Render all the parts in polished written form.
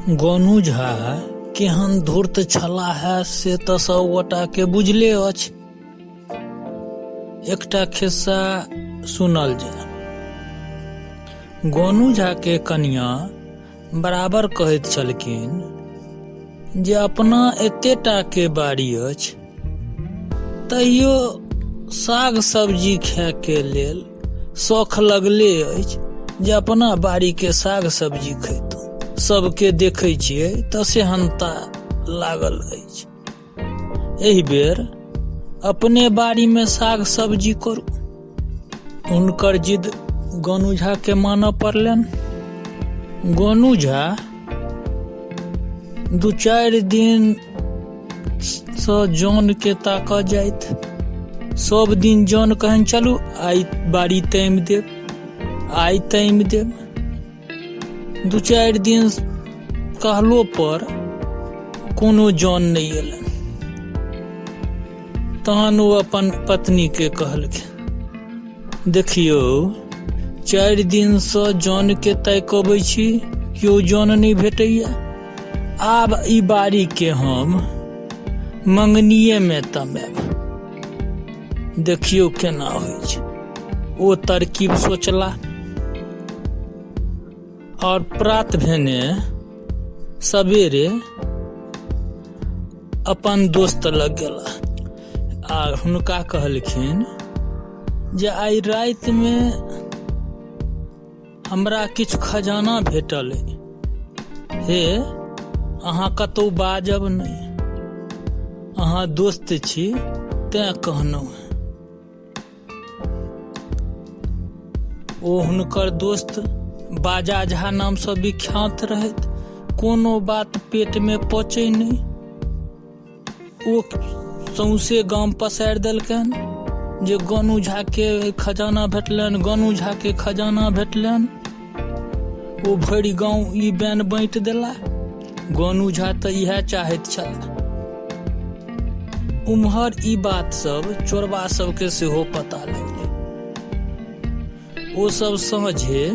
गोनू झा केहन धूर्त छलाह से तऽ सब गोटा के बुझले अछि। एकटा खिस्सा सुनल जाय। गोनू झा के कनिया बराबर कहैत छलखिन जे अपना एतेटा के बाड़ी अछि, तैयो साग सब्जी खाय के लेल शौख लगले अछि जे अपना बाड़ी के साग सब्जी खैतौं। सबके देखै छियै तऽ सेहनता लागल अछि। एहि बेर अपने बाड़ी में साग सब्जी करू। हुनकर जिद गोनू झा के मानऽ पड़लनि। गोनू झा 2-4 दिन सँ जौन के ताकऽ जाइत। सब दिन जौन कहन चलू आइ बाड़ी तामि देब, आइ तामि देब। 2-4 दिन कहलो पर कोनो जौन नहीं एलनि। तहन ओ अपन पत्नी के कहलखिन, देखियौ 4 दिन सँ जौन के ताकबै छी, केओ जौन नहीं भेटैया। आब ई बाड़ी के हम मंगनिये में तमाएब, देखियौ केना होइ छै। ओ तरकीब सोचला और प्रात भेने सवेरे अपन दोस्त लग गेला आ हुनका कहलखिन जे आइ राति में हमरा किछु खजाना भेटल हे, अहाँ कतौ बाजब नहीं, अहाँ दोस्त छी तें कहलहुँ। ओ हुनकर दोस्त बाजा झा नाम सँ विख्यात रहैत। कोनो बात पेट में पचै नहीं। ओ सौंसे गाम पसारि देलकनि जे गोनू झा के खजाना भेटलनि, गोनू झा के खजाना भेटलनि। ओ भरि गांव ई बैन बाँटि देला। गोनू झा तऽ इएह चाहैत छल। उम्हर ई बात सब चोरबा सबके सेहो पता लगलै। ओ सब समझे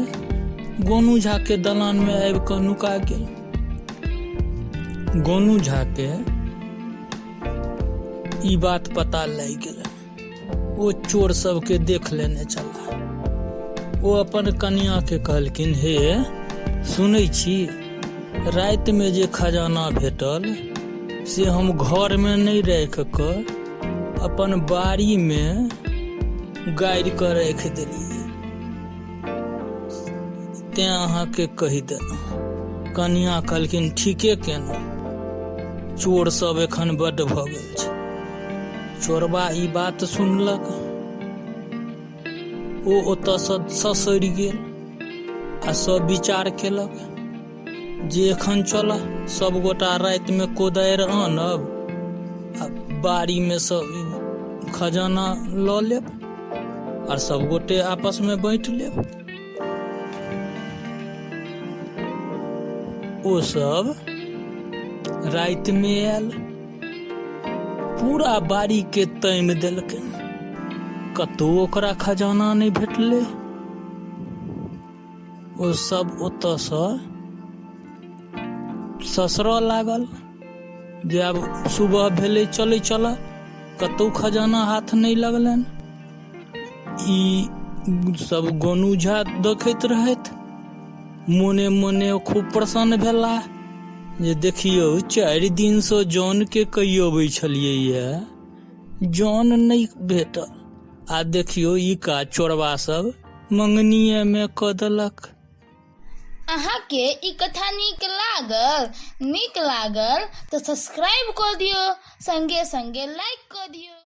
गोनू झा के दलान में आबि कऽ नुका गेल। गोनू झा के ई बात पता लागि गेल। ओ चोर सबके देख लेने चला। ओ अपन कनिया के कहलखिन, हे सुनै छी राति में जे खजाना भेटल से हम घर में नहीं राख कऽ अपन बाड़ी में गाड़ि कऽ राखि देलियै, तें अहाँ के कहि देलहुँ। कनिया कहलखिन, ठीके केलहुँ, चोर सब एखन बड्ड भऽ गेल छै। चोरबा ई बात सुनलक। ओ ओतऽ सँ ससरि गेल आ सब विचार केलक जे एखन चल सब गोटा राति में कोदारि आनब आ बाड़ी में सब खजाना लऽ लेब और सब गोटे आपस में बाँटि लेब। ओ सब राति में आयल, पूरा बाड़ी के तामि देलकैन। कतौ ओकरा खजाना नहीं भेटलै। ओ सब ओतऽ सँ ससरऽ लागल जे आब सुबह भेलै, चल कतौ खजाना हाथ नहीं लगलनि। ई सब गोनू झा देखैत रहैत। मोने मोने खूब प्रसन्न भेला जे देखियौ 4 दिन सँ जौन के कहियबै छलियै जौन नहीं भेटल, आ देखियौ ई काज चोरबा सब मंगनिये में कऽ देलक। अहाँ के ई कथा नीक लागल तऽ सब्सक्राइब कऽ दियौ, संगे संगे लाइक कऽ दियौ।